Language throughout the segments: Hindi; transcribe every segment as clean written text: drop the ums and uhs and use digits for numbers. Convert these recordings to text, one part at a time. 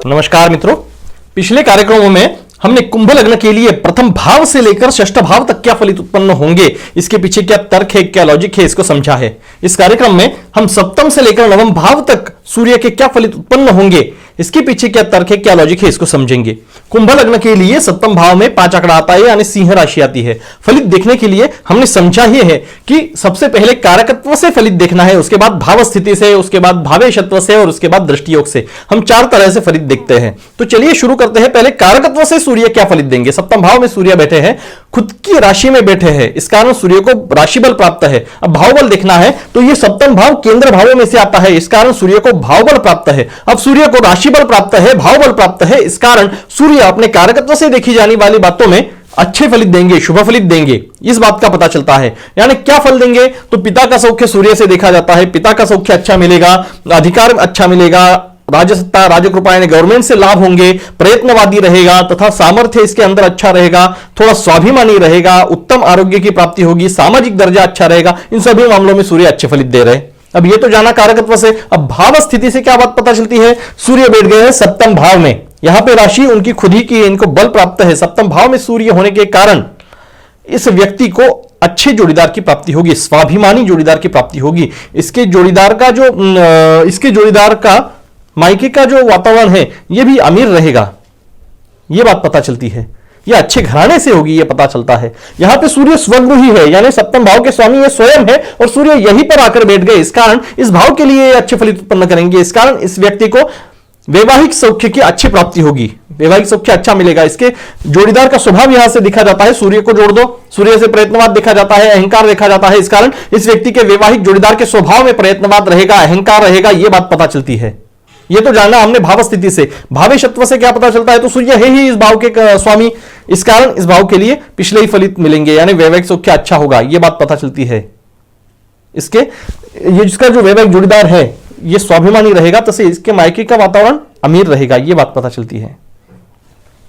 नमस्कार मित्रों, पिछले कार्यक्रमों में हमने कुंभ लग्न के लिए प्रथम भाव से लेकर षष्ठ भाव तक क्या फलित उत्पन्न होंगे, इसके पीछे क्या तर्क है, क्या लॉजिक है, इसको समझा है। इस कार्यक्रम में हम सप्तम से लेकर नवम भाव तक सूर्य के क्या फलित उत्पन्न होंगे, इसके पीछे क्या तर्क है, क्या लॉजिक है, इसको समझेंगे। कुंभ लग्न के लिए सप्तम भाव में 5 आंकड़ा आता है, यानी सिंह राशि आती है। फलित देखने के लिए हमने समझा ही है कि सबसे पहले कारकत्व से फलित देखना है, उसके बाद भाव स्थिति से, उसके बाद भावेशत्व से और उसके बाद दृष्टियोग से। हम 4 तरह से फलित देखते हैं। तो चलिए शुरू करते हैं। पहले कारकत्व से सूर्य क्या फलित देंगे। सप्तम भाव में सूर्य बैठे हैं, खुद की राशि में बैठे हैं, इस कारण सूर्य को राशि बल प्राप्त है। अब भाव बल देखना है तो यह सप्तम भाव केंद्र भावों में से आता है, इस कारण सूर्य को भाव बल प्राप्त है। अब सूर्य को राशि बल प्राप्त है, भाव बल प्राप्त है, इस कारण सूर्य अपने कारकत्व से देखी जाने वाली बातों में अच्छे फलित देंगे, शुभ फलित देंगे, इस बात का पता चलता है। यानी क्या फल देंगे, तो पिता का सौख्य सूर्य से देखा जाता है, पिता का सौख्य अच्छा मिलेगा, अधिकार अच्छा मिलेगा, राजसत्ता राजकृपा यानी गवर्नमेंट से लाभ होंगे, प्रयत्नवादी रहेगा तथा सामर्थ्य इसके अंदर अच्छा रहेगा, थोड़ा स्वाभिमानी रहेगा, उत्तम आरोग्य की प्राप्ति होगी, सामाजिक दर्जा अच्छा रहेगा। इन सभी मामलों में सूर्य अच्छे फलित दे रहे हैं। अब ये तो जाना कारकत्व से। अब भाव स्थिति से क्या बात पता चलती है। सूर्य बैठ गए हैं सप्तम भाव में, यहां पे राशि उनकी खुद ही की, इनको बल प्राप्त है। सप्तम भाव में सूर्य होने के कारण इस व्यक्ति को अच्छे जोड़ीदार की प्राप्ति होगी, स्वाभिमानी जोड़ीदार की प्राप्ति होगी। इसके जोड़ीदार का मायके का जो वातावरण है यह भी अमीर रहेगा, यह बात पता चलती है। यह अच्छे घराने से होगी, यह पता चलता है। यहां पे सूर्य स्वगृही है, यानी सप्तम भाव के स्वामी ये स्वयं है और सूर्य यहीं पर आकर बैठ गए, इस कारण इस भाव के लिए अच्छे फलित उत्पन्न करेंगे। इस कारण इस व्यक्ति को वैवाहिक सौख्य की अच्छी प्राप्ति होगी, वैवाहिक सौख्य अच्छा मिलेगा। इसके जोड़ीदार का स्वभाव यहां से दिखा जाता है, सूर्य को जोड़ दो, सूर्य से प्रयत्नवाद देखा जाता है, अहंकार देखा जाता है, इस कारण इस व्यक्ति के वैवाहिक जोड़ीदार के स्वभाव में प्रयत्नवाद रहेगा, अहंकार रहेगा, यह बात पता चलती है। ये तो जानना हमने भाव स्थिति से। भावेशत्व से क्या पता चलता है, तो सूर्य है ही इस भाव के स्वामी, इस कारण इस भाव के लिए पिछले ही फलित मिलेंगे, यानी वैवाहिक सौख्य अच्छा होगा, यह बात पता चलती है। ये जिसका जो वैवाहिक जोड़ीदार है ये स्वाभिमानी रहेगा, तसे इसके मायके का वातावरण अमीर रहेगा, यह बात पता चलती है।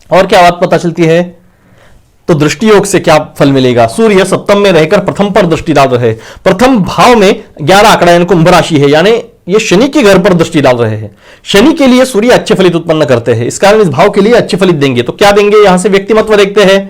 और क्या बात पता चलती है, तो दृष्टि योग से क्या फल मिलेगा। सूर्य सप्तम में रहकर प्रथम पर दृष्टि डाल रहे, प्रथम भाव में 11 आंकड़ा यानी कुंभ राशि है, यानी ये शनि के घर पर दृष्टि डाल रहे हैं। शनि के लिए सूर्य अच्छे फलित उत्पन्न करते हैं, इस कारण इस भाव के लिए अच्छे फलित देंगे। तो क्या देंगे, यहां से व्यक्तिमत्व देखते हैं।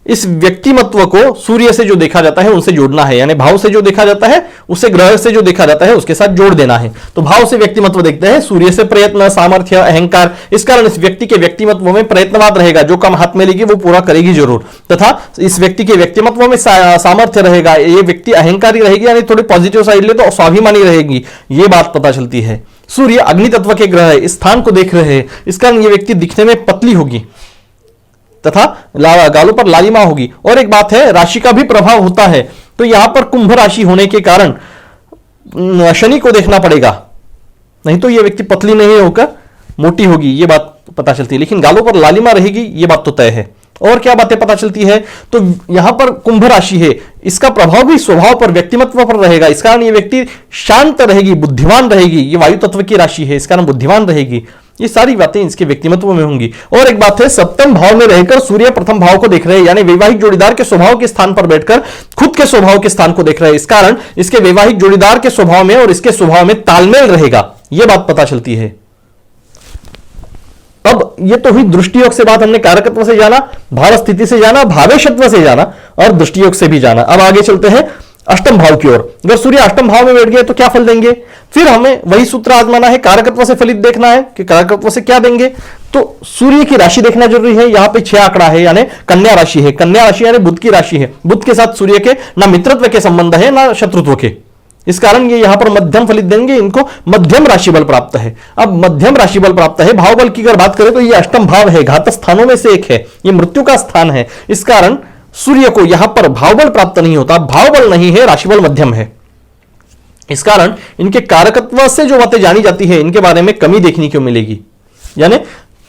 इस व्यक्तिमत्व को सूर्य से जो देखा जाता है उनसे जोड़ना है, यानी भाव से जो देखा जाता है उसे ग्रह से जो देखा जाता है उसके साथ जोड़ देना है। तो भाव से व्यक्तिमत्व देखते हैं, सूर्य से प्रयत्न, सामर्थ्य, अहंकार, इस कारण इस व्यक्ति के व्यक्तिमत्व में प्रयत्नवाद रहेगा, जो काम हाथ में लेगी वो पूरा करेगी जरूर, तथा इस व्यक्ति के व्यक्तिमत्व में सामर्थ्य रहेगा, ये व्यक्ति अहंकारी रहेगी, यानी थोड़ी पॉजिटिव साइड ले तो स्वाभिमानी रहेगी, ये बात पता चलती है। सूर्य अग्नि तत्व के ग्रह है, इस स्थान को देख रहे हैं, इस कारण ये व्यक्ति दिखने में पतली होगी तथा गालों पर लालिमा होगी। और एक बात है, राशि का भी प्रभाव होता है, तो यहां पर कुंभ राशि होने के कारण शनि को देखना पड़ेगा, नहीं तो यह व्यक्ति पतली नहीं होकर मोटी होगी, यह बात पता चलती है। लेकिन गालों पर लालिमा रहेगी, यह बात तो तय है। और क्या बातें पता चलती है, तो यहां पर कुंभ राशि है, इसका प्रभाव भी स्वभाव पर, व्यक्तिमत्व पर रहेगा, इस कारण यह व्यक्ति शांत रहेगी, बुद्धिमान रहेगी। यह वायु तत्व की राशि है, इस कारण बुद्धिमान रहेगी। ये सारी बातें इसके व्यक्तिमत्व में होंगी। और एक बात है, सप्तम भाव में रहकर सूर्य प्रथम भाव को देख रहे हैं, यानी वैवाहिक जोड़ीदार के स्वभाव के स्थान पर बैठकर खुद के स्वभाव के स्थान को देख रहे हैं, इस कारण इसके वैवाहिक जोड़ीदार के स्वभाव में और इसके स्वभाव में तालमेल रहेगा, यह बात पता चलती है। अब ये तो हुई दृष्टियोग से बात, हमने कारकत्व से जाना, भाव स्थिति से जाना, भावेशत्व से जाना और दृष्टियोग से भी जाना। अब आगे चलते हैं अष्टम भाव की ओर। अगर सूर्य अष्टम भाव में बैठ गए तो क्या फल देंगे, फिर हमें वही सूत्र आजमाना है, कारकत्व से फलित देखना है कि कारकत्व से क्या देंगे। तो सूर्य की राशि देखना जरूरी है। यहां पे 6 आंकड़ा है, यानी कन्या राशि है, कन्या राशि यानी बुध की राशि है। बुध के साथ सूर्य के ना मित्रत्व के संबंध है ना शत्रुत्व के, इस कारण ये यहां पर मध्यम फलित देंगे, इनको मध्यम राशि बल प्राप्त है। अब मध्यम राशि बल प्राप्त है, भाव बल की अगर बात करें तो ये अष्टम भाव है, घात स्थानों में से एक है, ये मृत्यु का स्थान है, इस कारण सूर्य को यहां पर भावबल प्राप्त नहीं होता, भावबल नहीं है, राशिबल मध्यम है। इस कारण इनके कारकत्व से जो बातें जानी जाती है इनके बारे में कमी देखने को मिलेगी, यानी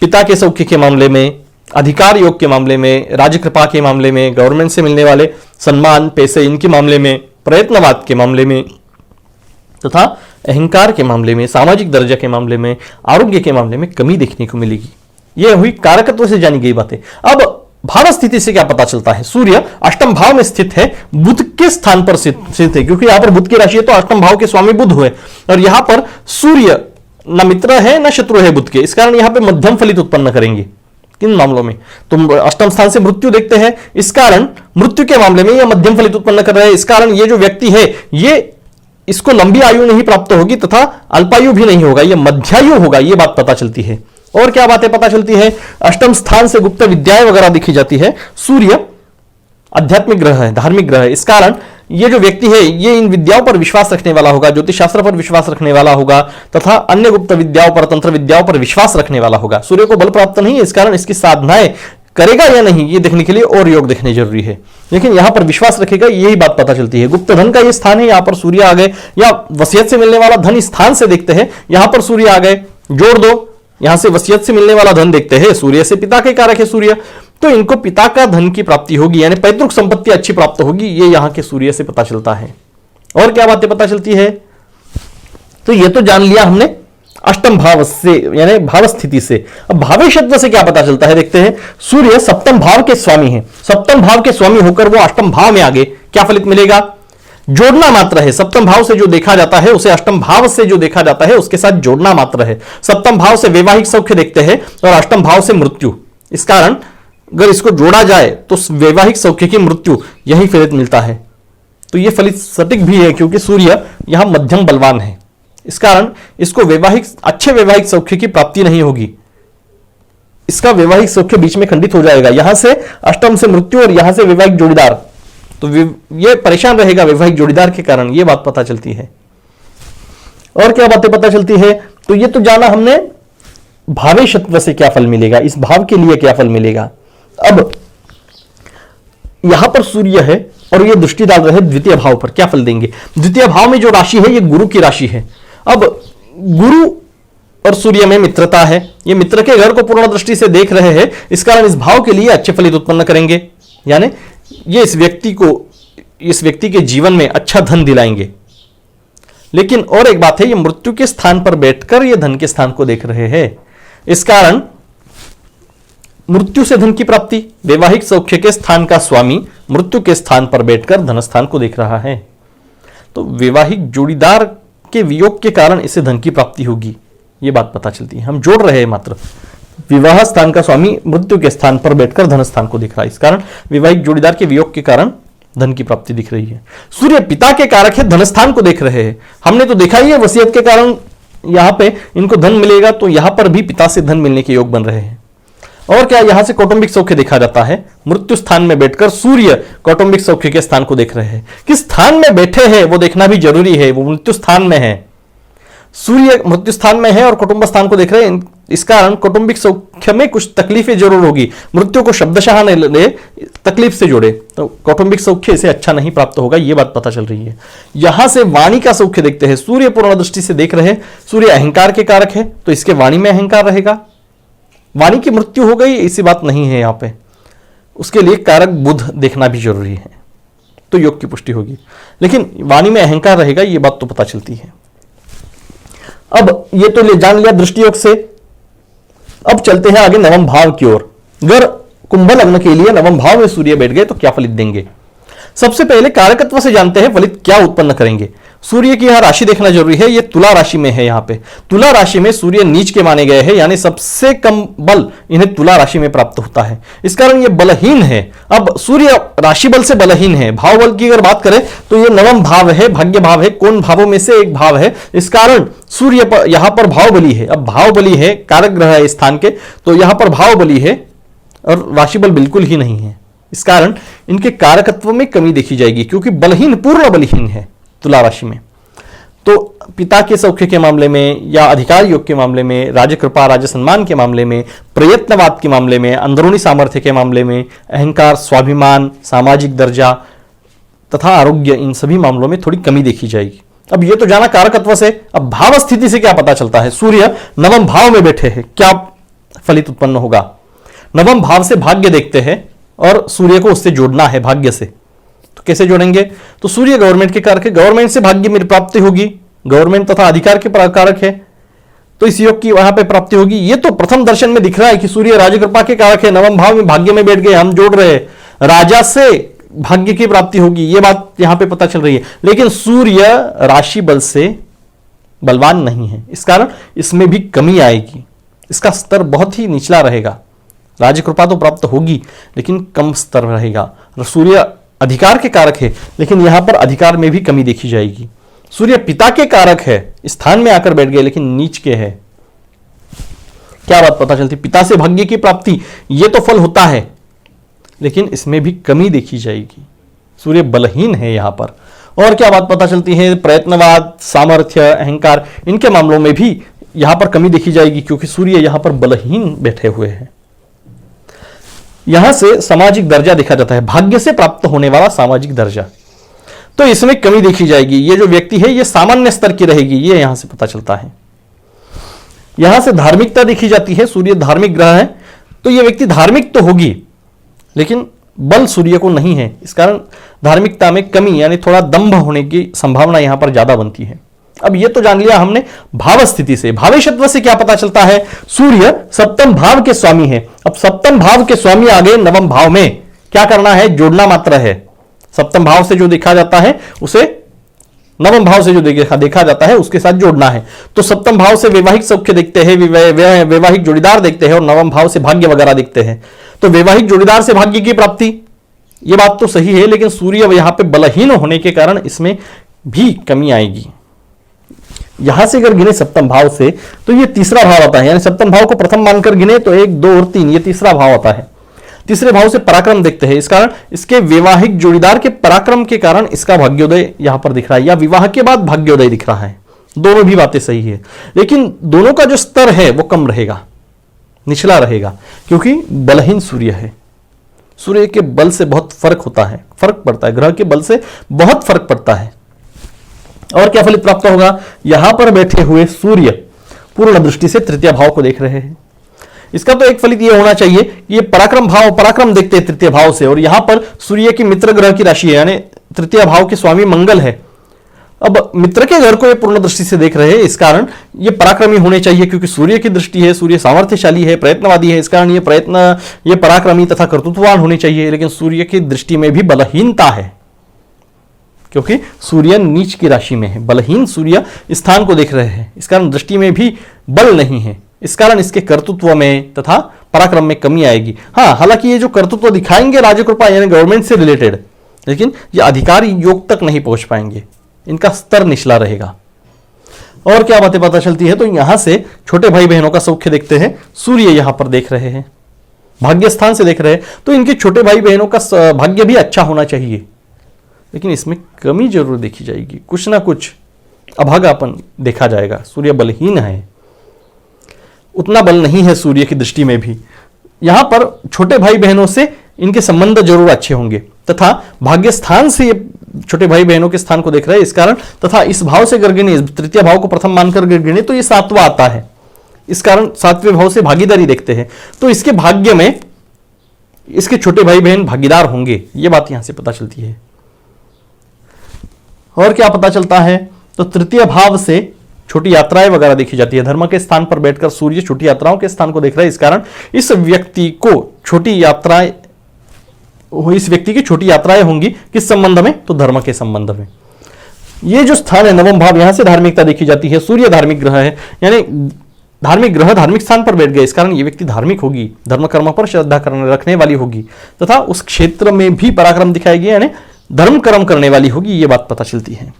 पिता के सौख्य के मामले में, अधिकार योग के मामले में, राजकृपा के मामले में, गवर्नमेंट से मिलने वाले सम्मान, पैसे, इनके मामले में, प्रयत्नवाद के मामले में तथा अहंकार के मामले में, सामाजिक दर्जा के मामले में, आरोग्य के मामले में कमी देखने को मिलेगी। यह हुई कारकत्व से जानी गई बातें। अब भाव स्थिति से क्या पता चलता है, सूर्य अष्टम भाव में स्थित है, बुध के स्थान पर स्थित है, क्योंकि यहां पर बुध की राशि है तो अष्टम भाव के स्वामी बुध हुए, और यहां पर सूर्य न मित्र है न शत्रु है बुध के, इस कारण यहां पे मध्यम फलित उत्पन्न करेंगे। किन मामलों में? तुम अष्टम स्थान से मृत्यु देखते हैं, इस कारण मृत्यु के मामले में यह मध्यम फलित उत्पन्न कर रहे हैं। इस कारण ये जो व्यक्ति है ये इसको लंबी आयु नहीं प्राप्त होगी तथा अल्पायु भी नहीं होगा, यह मध्यायु होगा, यह बात पता चलती है। और क्या बातें पता चलती है? अष्टम स्थान से गुप्त विद्याएं वगैरह देखी जाती है। सूर्य आध्यात्मिक ग्रह है, धार्मिक ग्रह है, इस कारण ये जो व्यक्ति है ये इन विद्याओं पर विश्वास रखने वाला होगा, ज्योतिष शास्त्र पर विश्वास रखने वाला होगा तथा अन्य गुप्त विद्याओं पर, तंत्र विद्याओं पर विश्वास रखने वाला होगा। सूर्य को बल प्राप्त नहीं है, इस कारण इसकी साधनाएं करेगा या नहीं ये देखने के लिए और योग देखने जरूरी है, लेकिन यहां पर विश्वास रखेगा, यही बात पता चलती है। गुप्त धन का ये स्थान है, यहां पर सूर्य आ गए, या वसीयत से मिलने वाला धन स्थान से देखते हैं, यहां पर सूर्य आ गए, जोड़ दो, यहां से वसीयत से मिलने वाला धन देखते हैं, सूर्य से पिता के कारक है सूर्य, तो इनको पिता का धन की प्राप्ति होगी, यानी पैतृक संपत्ति अच्छी प्राप्त होगी, ये यहां के सूर्य से पता चलता है। और क्या बातें पता चलती है? तो ये तो जान लिया हमने अष्टम भाव से, यानी भाव स्थिति से। अब भावेशत्व से क्या पता चलता है देखते हैं। सूर्य सप्तम भाव के स्वामी है, सप्तम भाव के स्वामी होकर वो अष्टम भाव में आगे, क्या फलित मिलेगा? जोड़ना मात्र है। सप्तम भाव से जो देखा जाता है उसे अष्टम भाव से जो देखा जाता है उसके साथ जोड़ना मात्र है। सप्तम भाव से वैवाहिक सौख्य देखते हैं और अष्टम भाव से मृत्यु, इस कारण अगर इसको जोड़ा जाए तो वैवाहिक सौख्य की मृत्यु यही फलित मिलता है। तो यह फलित सटीक भी है क्योंकि सूर्य यहां मध्यम बलवान है, इस कारण इसको अच्छे वैवाहिक सौख्य की प्राप्ति नहीं होगी, इसका वैवाहिक सौख्य बीच में खंडित हो जाएगा। यहां से अष्टम से मृत्यु और यहां से वैवाहिक जोड़ीदार, तो ये परेशान रहेगा वैवाहिक जोड़ीदार के कारण, ये बात पता चलती है। और क्या बातें पता चलती है? तो ये तो जाना हमने भावेशत्व से क्या फल मिलेगा, इस भाव के लिए क्या फल मिलेगा। अब यहां पर सूर्य है और ये दृष्टि डाल रहे द्वितीय भाव पर, क्या फल देंगे? द्वितीय भाव में जो राशि है ये गुरु की राशि है। अब गुरु और सूर्य में मित्रता है, ये मित्र के घर को पूर्ण दृष्टि से देख रहे हैं, इस कारण इस भाव के लिए अच्छे फलित उत्पन्न करेंगे, यानी ये इस व्यक्ति के जीवन में अच्छा धन दिलाएंगे। लेकिन और एक बात है, ये मृत्यु के स्थान पर बैठकर ये धन के स्थान को देख रहे हैं, इस कारण मृत्यु से धन की प्राप्ति, वैवाहिक सौख्य के स्थान का स्वामी मृत्यु के स्थान पर बैठकर धन स्थान को देख रहा है, तो वैवाहिक जोड़ीदार के वियोग के कारण इसे धन की प्राप्ति होगी, ये बात पता चलती है। हम जोड़ रहे हैं मात्र, विवाह स्थान का स्वामी मृत्यु के स्थान पर बैठकर धन स्थान को दिख रहा है, इस कारण वैवाहिक जोड़ीदार के वियोग के कारण धन की प्राप्ति दिख रही है। सूर्य पिता के कारक है, धन स्थान को देख रहे हैं, हमने तो देखा ही है वसीयत के कारण यहां पे इनको धन मिलेगा, तो यहां पर भी पिता से धन मिलने के योग बन रहे हैं। और क्या, यहां से कौटुंबिक सौख्य देखा जाता है, मृत्यु स्थान में बैठकर सूर्य कौटुंबिक सौख्य के स्थान को देख रहे हैं। किस स्थान में बैठे हैं वो देखना भी जरूरी है, वो मृत्यु स्थान में है, सूर्य मृत्यु स्थान में है और कुटुंब स्थान को देख रहे हैं, इस कारण कौटुंबिक सौख्य में कुछ तकलीफें जरूर होगी। मृत्यु को शब्दशः न ले, तकलीफ से जोड़े तो कौटुंबिक सौख्य इसे अच्छा नहीं प्राप्त होगा, यह बात पता चल रही है। यहां से वाणी का सौख्य देखते हैं, सूर्य पूर्ण दृष्टि से देख रहे हैं, सूर्य अहंकार के कारक है तो इसके वाणी में अहंकार रहेगा। वाणी की मृत्यु हो गई ऐसी बात नहीं है, यहां पे उसके लिए कारक बुध देखना भी जरूरी है, तो योग की पुष्टि होगी, लेकिन वाणी में अहंकार रहेगा, यह बात तो पता चलती है। अब ये तो ले जान लिया दृष्टि योग से, अब चलते हैं आगे नवम भाव की ओर। अगर कुंभ लग्न के लिए नवम भाव में सूर्य बैठ गए तो क्या फलित देंगे? सबसे पहले कारकत्व से जानते हैं फलित क्या उत्पन्न करेंगे। सूर्य की यह राशि देखना जरूरी है, यह तुला राशि में है। यहां पे तुला राशि में सूर्य नीच के माने गए हैं, यानी सबसे कम बल इन्हें तुला राशि में प्राप्त होता है, इस कारण यह बलहीन है। अब सूर्य राशि बल से बलहीन है, भाव बल की अगर बात करें तो यह नवम भाव है, भाग्य भाव है, कौन भावों में से एक भाव है, इस कारण सूर्य यहां पर भाव बली है। अब भाव बली है, कारक ग्रह है स्थान के, तो यहां पर भाव बली है और राशि बल बिल्कुल ही नहीं है, इस कारण इनके कारकत्व में कमी देखी जाएगी, क्योंकि बलहीन पूर्ण बलहीन है तुला राशि में। तो पिता के सौख्य के मामले में या अधिकार योग के मामले में, राजकृपा राज सम्मान के मामले में, प्रयत्नवाद के मामले में, अंदरूनी सामर्थ्य के मामले में, अहंकार, स्वाभिमान, सामाजिक दर्जा तथा आरोग्य, इन सभी मामलों में थोड़ी कमी देखी जाएगी। अब ये तो जाना कारकत्व से, अब भाव स्थिति से क्या पता चलता है? सूर्य नवम भाव में बैठे हैं, क्या फलित उत्पन्न होगा? नवम भाव से भाग्य देखते हैं और सूर्य को उससे जोड़ना है भाग्य से, तो कैसे जोड़ेंगे? तो सूर्य गवर्नमेंट के कारक है, गवर्नमेंट से भाग्य में प्राप्ति होगी, गवर्नमेंट तथा अधिकार के कारक है, तो इस योग की वहां पे प्राप्ति होगी। ये तो प्रथम दर्शन में दिख रहा है कि सूर्य राजकृपा के कारक है, नवम भाव में भाग्य में बैठ गए, हम जोड़ रहे हैं, राजा से भाग्य की प्राप्ति होगी, ये बात यहां पे पता चल रही है। लेकिन सूर्य राशि बल से बलवान नहीं है, इस कारण इसमें भी कमी आएगी। इसका स्तर बहुत ही निचला रहेगा। राज्य कृपा तो प्राप्त होगी लेकिन कम स्तर रहेगा। सूर्य अधिकार के कारक है लेकिन यहां पर अधिकार में भी कमी देखी जाएगी। सूर्य पिता के कारक है, स्थान में आकर बैठ गए लेकिन नीच के है। क्या बात पता चलती? पिता से भाग्य की प्राप्ति यह तो फल होता है लेकिन इसमें भी कमी देखी जाएगी। सूर्य बलहीन है यहां पर। और क्या बात पता चलती है? प्रयत्नवाद, सामर्थ्य, अहंकार, इनके मामलों में भी यहां पर कमी देखी जाएगी क्योंकि सूर्य यहां पर बलहीन बैठे हुए हैं। यहां से सामाजिक दर्जा देखा जाता है, भाग्य से प्राप्त होने वाला सामाजिक दर्जा, तो इसमें कमी देखी जाएगी। ये जो व्यक्ति है ये सामान्य स्तर की रहेगी, ये यहां से पता चलता है। यहां से धार्मिकता देखी जाती है, सूर्य धार्मिक ग्रह है तो ये व्यक्ति धार्मिक तो होगी लेकिन बल सूर्य को नहीं है, इस कारण धार्मिकता में कमी यानी थोड़ा दंभ होने की संभावना यहां पर ज्यादा बनती है। अब ये तो जान लिया हमने भाव स्थिति से। भावेशत्व से क्या पता चलता है? सूर्य सप्तम भाव के स्वामी है। अब सप्तम भाव के स्वामी आगे नवम भाव में क्या करना है? जोड़ना मात्र है। सप्तम भाव से जो देखा जाता है उसे नवम भाव से जो देखा जाता है उसके साथ जोड़ना है। तो सप्तम भाव से वैवाहिक सौख्य देखते हैं, वैवाहिक जोड़ीदार देखते हैं, और नवम भाव से भाग्य वगैरह देखते हैं। तो वैवाहिक जोड़ीदार से भाग्य की प्राप्ति, यह बात तो सही है लेकिन सूर्य यहां पे बलहीन होने के कारण इसमें भी कमी आएगी। यहां से अगर गिने सप्तम भाव से तो ये तीसरा भाव आता है, यानी सप्तम भाव को प्रथम मानकर गिने तो 1, 2 और 3, ये तीसरा भाव आता है। तीसरे भाव से पराक्रम देखते हैं, इस कारण इसके वैवाहिक जोड़ीदार के पराक्रम के कारण इसका भाग्योदय यहां पर दिख रहा है, या विवाह के बाद भाग्योदय दिख रहा है। दोनों भी बातें सही है लेकिन दोनों का जो स्तर है वो कम रहेगा, निचला रहेगा, क्योंकि बलहीन सूर्य है। सूर्य के बल से बहुत फर्क होता है, फर्क पड़ता है, ग्रह के बल से बहुत फर्क पड़ता है। और क्या फलित प्राप्त होगा? यहां पर बैठे हुए सूर्य पूर्ण दृष्टि से तृतीय भाव को देख रहे हैं। इसका तो एक फलित यह होना चाहिए कि ये पराक्रम भाव, पराक्रम देखते हैं तृतीय भाव से, और यहां पर सूर्य की मित्र ग्रह की राशि है यानी तृतीय भाव के स्वामी मंगल है। अब मित्र के घर को ये पूर्ण दृष्टि से देख रहे हैं, इस कारण ये पराक्रमी होने चाहिए क्योंकि सूर्य की दृष्टि है, सूर्य सामर्थ्यशाली है, प्रयत्नवादी है, इस कारण ये पराक्रमी तथा कर्तृत्ववान होने चाहिए। लेकिन सूर्य की दृष्टि में भी बलहीनता है क्योंकि सूर्य नीच की राशि में है। बलहीन सूर्य स्थान को देख रहे हैं, इस कारण दृष्टि में भी बल नहीं है, इस कारण इसके कर्तृत्व में तथा पराक्रम में कमी आएगी। हाँ, हालांकि ये जो कर्तृत्व दिखाएंगे राजकृपा यानी गवर्नमेंट से रिलेटेड, लेकिन ये अधिकारी योग तक नहीं पहुंच पाएंगे, इनका स्तर निचला रहेगा। और क्या बातें पता चलती है? तो यहां से छोटे भाई बहनों का सौख्य देखते हैं, सूर्य यहां पर देख रहे हैं, भाग्य स्थान से देख रहे हैं, तो इनके छोटे भाई बहनों का भाग्य भी अच्छा होना चाहिए, लेकिन इसमें कमी जरूर देखी जाएगी, कुछ ना कुछ अभागापन देखा जाएगा। सूर्य बलहीन है, उतना बल नहीं है सूर्य की दृष्टि में भी। यहां पर छोटे भाई बहनों से इनके संबंध जरूर अच्छे होंगे तथा भाग्य स्थान से ये छोटे भाई बहनों के स्थान को देख रहे हैं, इस कारण तथा इस भाव से गिने, तृतीय भाव को प्रथम मानकर गिने तो ये सातवां आता है, इस कारण सातवें भाव से भागीदारी देखते हैं, तो इसके भाग्य में इसके छोटे भाई बहन भागीदार होंगे, ये बात यहां से पता चलती है। और क्या पता चलता है? तो तृतीय भाव से छोटी यात्राएं वगैरह देखी जाती है। धर्म के स्थान पर बैठकर सूर्य छोटी यात्राओं के स्थान को देख रहा है, इस कारण इस व्यक्ति की छोटी यात्राएं होंगी। किस संबंध में? तो धर्म के संबंध में। ये जो स्थान है नवम भाव, यहां से धार्मिकता देखी जाती है। सूर्य धार्मिक ग्रह है यानी धार्मिक ग्रह धार्मिक स्थान पर बैठ गए, इस कारण ये व्यक्ति धार्मिक होगी, धर्म कर्म पर श्रद्धा रखने वाली होगी तथा उस क्षेत्र में भी पराक्रम दिखाएगी यानी धर्म कर्म करने वाली होगी, ये बात पता चलती है।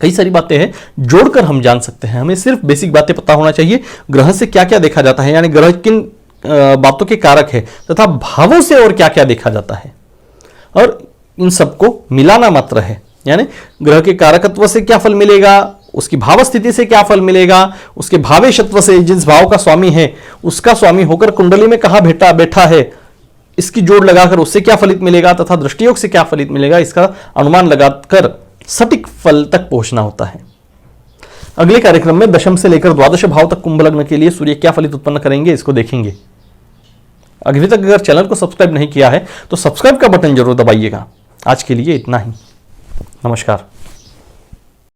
कई सारी बातें हैं जोड़कर हम जान सकते हैं, हमें सिर्फ बेसिक बातें पता होना चाहिए। ग्रह से क्या क्या देखा जाता है यानी ग्रह किन बातों के कारक है तथा भावों से और क्या क्या देखा जाता है, और इन सबको मिलाना मात्र है। यानी ग्रह के कारकत्व से क्या फल मिलेगा, उसकी भाव स्थिति से क्या फल मिलेगा, उसके भावेशत्व से जिस भाव का स्वामी है उसका स्वामी होकर कुंडली में कहां बैठा है, इसकी जोड़ लगाकर उससे क्या फलित मिलेगा तथा दृष्टियोग से क्या फलित मिलेगा, इसका अनुमान लगाकर सटीक फल तक पहुंचना होता है। अगले कार्यक्रम में दशम से लेकर द्वादश भाव तक कुंभ लग्न के लिए सूर्य क्या फलित उत्पन्न करेंगे, इसको देखेंगे। अभी तक अगर चैनल को सब्सक्राइब नहीं किया है तो सब्सक्राइब का बटन जरूर दबाइएगा। आज के लिए इतना ही, नमस्कार।